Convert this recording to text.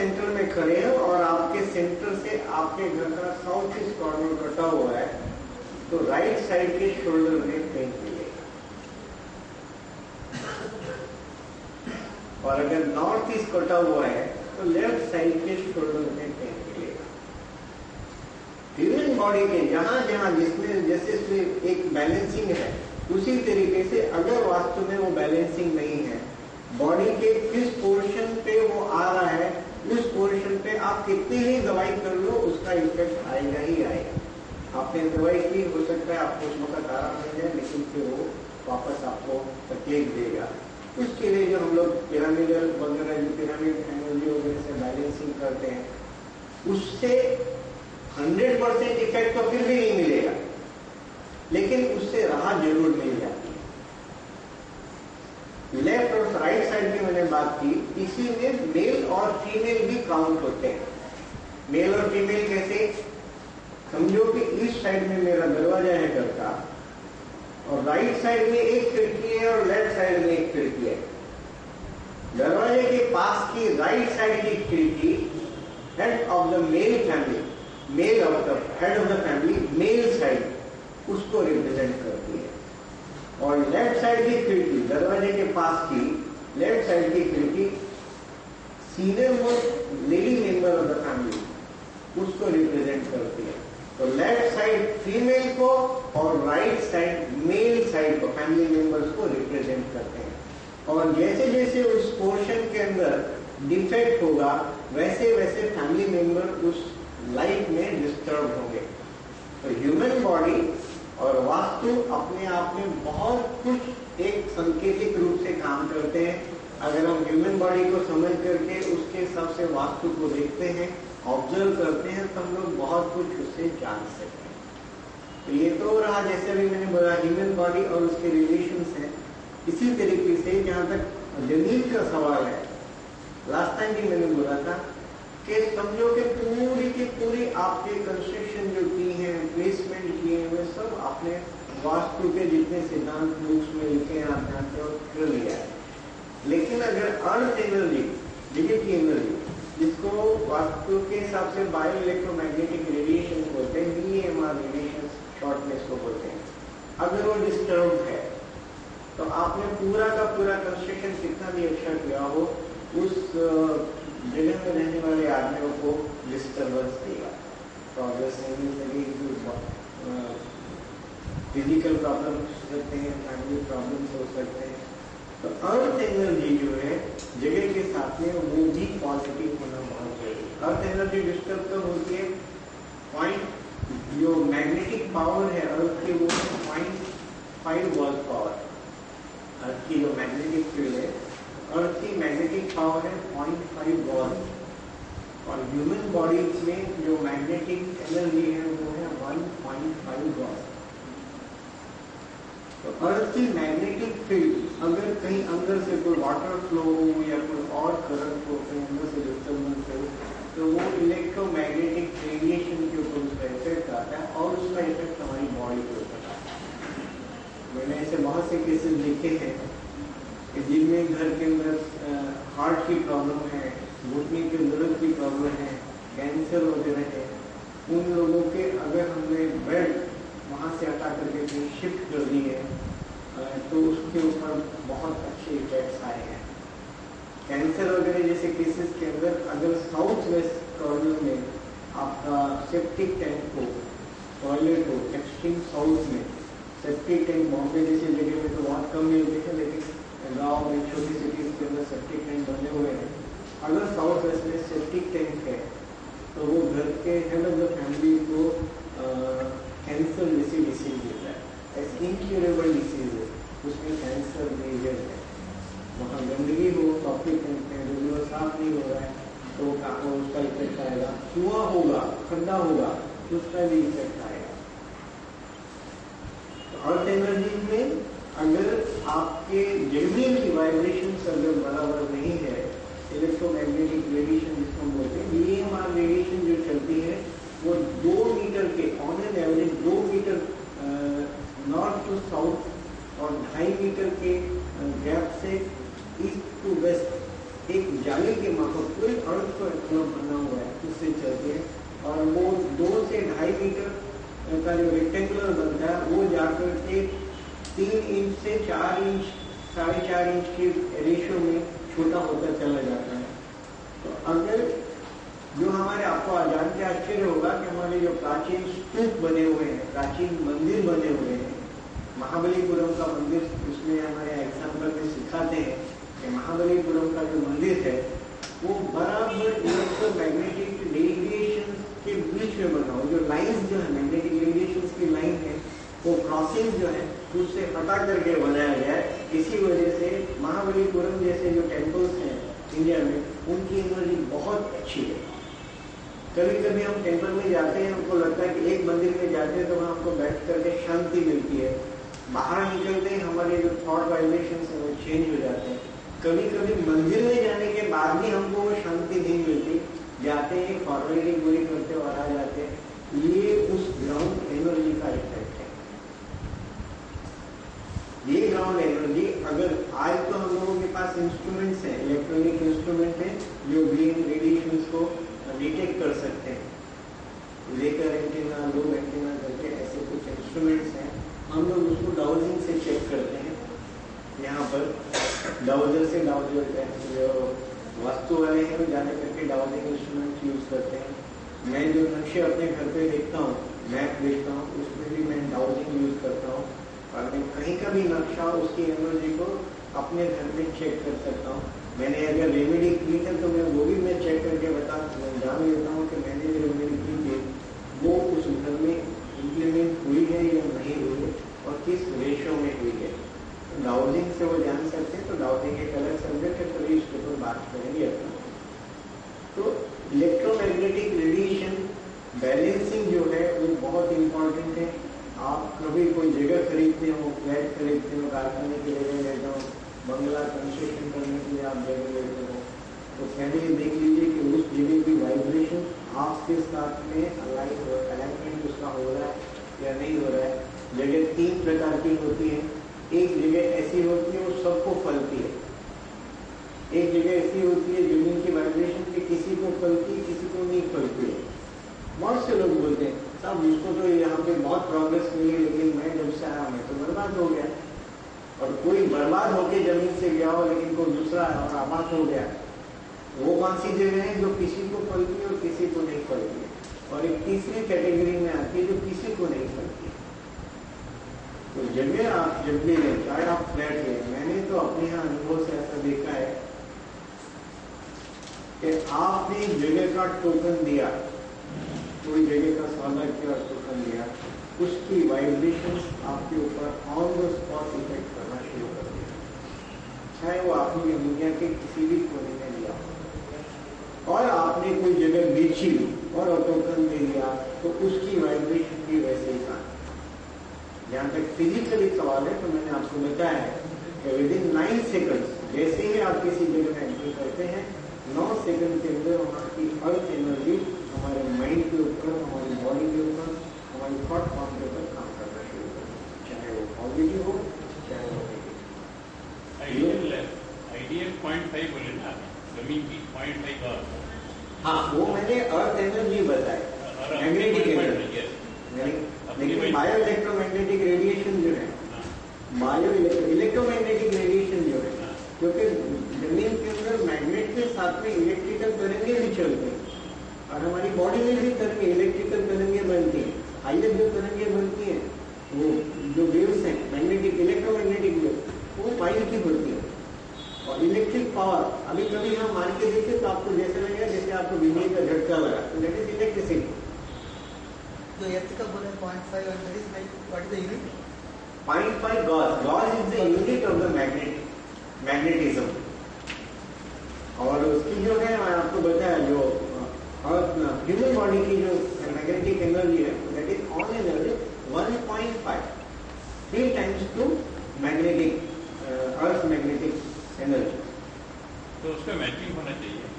Centre में खड़े हैं और आपके सेंटर से आपके घर का साउथ ईस्ट कॉर्नर कटा हुआ है, तो राइट साइड के शोल्डर में पेन मिलेगा। और अगर नॉर्थ ईस्ट कटा हुआ है तो लेफ्ट साइड के शोल्डर में पेन मिलेगा। ह्यूमन बॉडी के जहां जहां जिसमें जैसे इसमें एक बैलेंसिंग है, उसी तरीके से अगर वास्तव में वो बैलेंसिंग नहीं है, बॉडी के किस पोर्शन पे वो आ रहा है, उस पोर्शन पे आप कितनी ही दवाई कर लो उसका इफेक्ट आएगा ही आएगा। आपने दवाई की, हो सकता है आपको उस वक्त आराम मिल जाए, लेकिन फिर वो वापस आपको तकलीफ देगा। उसके लिए जो हम लोग पिरामिडल वगैरह, जो पिरामिड एनर्जी वगैरह से बैलेंसिंग करते हैं, उससे 100% इफेक्ट तो फिर भी नहीं मिलेगा, लेकिन उससे राहत जरूर मिल जाती है। लेफ्ट और राइट साइड की मैंने बात की, इसी में मेल और फीमेल भी काउंट होते हैं। मेल और फीमेल कैसे? समझो कि ईस्ट साइड में मेरा दरवाजा है घर का, और राइट साइड में एक खिड़की है और लेफ्ट साइड में एक खिड़की है। दरवाजे के पास की राइट साइड की खिड़की head of the male family, male of the head of the family, male side, उसको रिप्रेजेंट करती है। और लेफ्ट साइड की खिड़की, दरवाजे के पास की लेफ्ट साइड की खिड़की, senior most lady member of the family, उसको रिप्रेजेंट करती है। तो लेफ्ट साइड फीमेल को और राइट साइड मेल साइड को, फैमिली मेंबर्स को रिप्रेजेंट करते हैं। और जैसे जैसे उस पोर्शन के अंदर डिफेक्ट होगा, वैसे वैसे फैमिली मेंबर उस लाइफ में डिस्टर्ब होंगे। तो ह्यूमन बॉडी और वास्तु अपने आप में बहुत कुछ एक सांकेतिक रूप से काम करते हैं। अगर हम ह्यूमन बॉडी को समझ करके उसके हिसाब से वास्तु को देखते हैं, ऑब्जर्व करते हैं, तो हम लोग बहुत कुछ उससे जान सकते हैं। तो ये तो रहा, जैसे भी मैंने बोला, ह्यूमन बॉडी और उसके रिलेशंस हैं। इसी तरीके से जहां तक जमीन का सवाल है, लास्ट टाइम भी मैंने बोला था कि समझो कि पूरी की पूरी आपके कंस्ट्रक्शन जो की है, प्लेसमेंट किए हैं, वे सब आपने वास्तु के जितने सिद्धांत बुक्स में लिखे हैं आप जानते हो, कर लिया है। लेकिन अगर अर्थ एनर्जी, विद्युत की एनर्जी, जिसको वास्तु के हिसाब से बायो इलेक्ट्रोमैग्नेटिक रेडिएशन बोलते हैं, BEMR रेडिएशन शॉर्ट में इसको बोलते हैं, अगर वो डिस्टर्ब है तो आपने पूरा का पूरा कंस्ट्रक्शन कितना भी अच्छा किया हो, उस जगह में रहने वाले आदमियों को डिस्टर्बेंस देगा। प्रोग्रेस नहीं लगेगी, फिजिकल प्रॉब्लम हो सकते हैं, फैमिली प्रॉब्लम्स हो सकते हैं। तो अर्थ एनर्जी जो है जगह के साथ में, वो भी पॉजिटिव होना बहुत जरूरी है। अर्थ एनर्जी डिस्टर्ब कब होती है? पॉइंट जो मैग्नेटिक पावर है अर्थ की, वो 0.5 वॉल्ट पावर। अर्थ की जो मैग्नेटिक फील्ड है, अर्थ की मैग्नेटिक पावर है 0.5 वॉल्ट, और ह्यूमन बॉडी में जो मैग्नेटिक एनर्जी है वो है 1.5 वॉल्ट। तो अर्थ की मैग्नेटिक फील्ड अगर कहीं अंदर से कोई वाटर फ्लो हो या कोई और करंट हो, कहीं अंदर से डिस्टर्बेंस हो, तो वो इलेक्ट्रोमैग्नेटिक रेडिएशन के ऊपर उसका इफेक्ट आता है, और उसका इफेक्ट हमारी बॉडी के ऊपर आता है। मैंने ऐसे बहुत से केसेस लिखे हैं कि जिनमें घर के अंदर हार्ट की प्रॉब्लम है, घुटने के दर्द की प्रॉब्लम है, कैंसर वगैरह है, उन लोगों के अगर हमने बेड वहाँ से हटा करके कहीं शिफ्ट कर दी है, तो उसके ऊपर बहुत अच्छे इफेक्ट्स आए हैं। कैंसर वगैरह जैसे केसेस के अंदर अगर साउथ वेस्ट कॉर्नर में आपका सेप्टिक टैंक हो, टॉयलेट हो, एक्सट्रीम साउथ में सेप्टिक टैंक, बॉम्बे जैसी जगह में तो बहुत कम मिलते हैं, लेकिन गाँव में छोटी सिटीज के अंदर सेप्टिक टैंक बने हुए हैं। अगर साउथ वेस्ट में सेप्टिक टैंक है तो वो घर के हेड ऑफ द फैमिली को कैंसर जैसी डिसीज देता है, इनक्यूरेबल डिसीज है, उसमें कैंसर मेजर है। वहाँ गंदगी हो, टॉपिक टैंक में रेगुलर साफ नहीं हो रहा है, तो उसका इफेक्ट आएगा। कुआं होगा, खड्डा होगा, तो उसका भी इफेक्ट आएगा। अर्थ एनर्जी में अगर आपके जमीन की वाइब्रेशन अगर बराबर नहीं है, इलेक्ट्रोमैग्नेटिक रेडिएशन जिसको हम बोलते हैं, BEMR रेडिएशन जो चलती है वो 2 मीटर के on an average 2 metre north to south और 2.5 मीटर के गैप से ईस्ट टू वेस्ट एक जाली के माफक पूरे अर्थ पर बना हुआ है, उससे चलते हैं और वो 2 से 2.5 मीटर का जो रेक्टेंगुलर बनता है वो जाकर के 3 इंच से 4 इंच 4.5 इंच के रेशियो में छोटा होता चला जाता है। तो अगर जो हमारे आपको जान के आश्चर्य होगा कि हमारे जो प्राचीन स्तूप बने हुए हैं, प्राचीन मंदिर बने हुए हैं, महाबलीपुरम का मंदिर, उसमें हमारे एग्जाम्पल में सिखाते हैं कि महाबलीपुरम का जो मंदिर है वो बराबर इलेक्ट्रोमैग्नेटिक रेडिएशन के बीच में बना हो। जो लाइंस जो है मैग्नेटिक रेडिएशन की लाइन है वो क्रॉसिंग जो है उससे हटा करके बनाया गया है। इसी वजह से महाबलीपुरम जैसे जो टेम्पल्स हैं इंडिया में उनकी एनर्जी बहुत अच्छी है। कभी कभी हम टेम्पल में जाते हैं, हमको लगता है कि एक मंदिर में जाते हैं तो वहाँ हमको बैठ करके शांति मिलती है, बाहर निकलते हैं हमारे जो थॉट वाइब्रेशन है वो चेंज हो जाते हैं। कभी कभी मंदिर में जाने के बाद भी हमको वो शांति नहीं मिलती, जाते हैं फॉर्मेलिटी पूरी करते और आ जाते हैं। ये उस ग्राउंड एनर्जी का इफेक्ट है। ये ग्राउंड एनर्जी अगर आज तो हम लोगों के पास इंस्ट्रूमेंट्स हैं, इलेक्ट्रॉनिक इंस्ट्रूमेंट हैं जो ग्रीन रेडिएशंस को डिटेक्ट कर सकते हैं, लेकर एंटीना, लो एंटीना करके ऐसे कुछ इंस्ट्रूमेंट्स हैं। हम लोग उसको डाउजिंग से चेक करते हैं। यहाँ पर डाउजर से जो वास्तु वाले हैं वो जाने करके डाउजिंग इंस्ट्रूमेंट यूज करते हैं। मैं जो नक्शे अपने घर पे देखता हूँ, मैप देखता हूँ, उसमें भी मैं डाउजिंग यूज करता हूँ और मैं कहीं का भी नक्शा उसकी एनर्जी को अपने घर में चेक कर सकता हूँ। मैंने अगर रेमेडी की है तो वो भी मैं चेक करके जान लेता हूँ कि मैंने जो रेमेडी की थी वो उस घर में इम्प्लीमेंट हुई है या नहीं हुई है और किस रेशियो में हुई है। डाउजिंग से वो जान सकते हैं। तो डाउजिंग एक अलग सब्जेक्ट है, कभी इसके ऊपर बात करेंगे अपना। तो इलेक्ट्रोमैग्नेटिक रेडिएशन बैलेंसिंग जो है वो बहुत इंपॉर्टेंट है। आप कभी कोई जगह खरीदते हो, फ्लैट खरीदते हो, कारखाने की जगह लेते हो, बंगला कंस्ट्रक्शन करने के लिए आप जगह लेते हो, तो पहले ये देख लीजिए कि उस जगह की वाइब्रेशन आपके साथ में अलाइनमेंट उसका हो रहा है या नहीं हो रहा है। जगह 3 प्रकार की होती है। एक जगह ऐसी होती है वो सबको फलती है, एक जगह ऐसी होती है जमीन की वाइब्रेशन की किसी को फलती है किसी को नहीं फलती है। बहुत से लोग बोलते हैं साहब इसको तो यहाँ पे बहुत प्रोग्रेस मिली लेकिन मैं जब से आया मैं तो बर्बाद हो गया। और कोई बर्बाद होके जमीन से गया हो लेकिन कोई दूसरा और आबाद हो गया। वो कौन सी जगह है जो किसी को फलती है और किसी को नहीं फलती है। और एक तीसरी कैटेगरी में आती है जो किसी को नहीं फलती है। तो जगह आप जब भी लें, चाहे आप फ्लैट लें, मैंने तो अपने यहाँ अनुभव से ऐसा देखा है कि आपने जगह का टोकन दिया, कोई जगह का सौदा किया और टोकन दिया, उसकी वाइब्रेशन आपके ऊपर ऑन द स्पॉट इफेक्ट करना शुरू कर दिया, चाहे वो आपने दुनिया के किसी भी कोने में लिया और आपने कोई जगह बेची और टोकन दे दिया तो उसकी वाइब्रेशन भी वैसे ही था। जहाँ तक फिजिकली सवाल है तो मैंने आपको बताया है कि विदिन 9 सेकंड्स जैसे ही आप किसी जगह में एंट्री करते हैं 9 सेकंड के अंदर वहाँ की अर्थ एनर्जी हमारे माइंड के ऊपर, हमारी बॉडी के ऊपर, हमारी थॉट फॉर्म के ऊपर काम करना शुरू करता है, चाहे वो पॉजिटिव हो चाहे वो नेगेटिव। आइडियल 0.5 बोले ना, जमीन की 0.5 का। हाँ, वो मैंने अर्थ एनर्जी बताया, मैग्नेटिक एनर्जी। लेकिन बायो इलेक्ट्रोमैग्नेटिक रेडिएशन जो है, बायो इलेक्ट्रोमैग्नेटिक रेडिएशन जो है, क्योंकि जमीन के अंदर मैग्नेट के साथ में इलेक्ट्रिकल तरंगे भी चलते हैं और हमारी बॉडी में भी तरंगे, इलेक्ट्रिकल तरंगे बनती हैं। हाइयर जो तरंगे बनती हैं वो जो वेव्स हैं मैग्नेटिक इलेक्ट्रोमैग्नेटिक वेव, वो वायु की होती है। और इलेक्ट्रिक पावर अभी कभी हम मान के देखें तो आपको जैसे लगेगा जैसे आपको बिजली का झटका लगा, तो दैट इज इलेक्ट्रिसिटी। तो एर्थ का बोले 0.5 और that is like what is the unit? 0.5 Gauss. Gauss is the unit of the magnetism. और उसकी जो है मैं आपको बताया जो ह्यूमन बॉडी की जो मैग्नेटिक एनर्जी है that is on energy 1.5 3 times two magnetic earth magnetic energy. तो उसका मैचिंग होना चाहिए।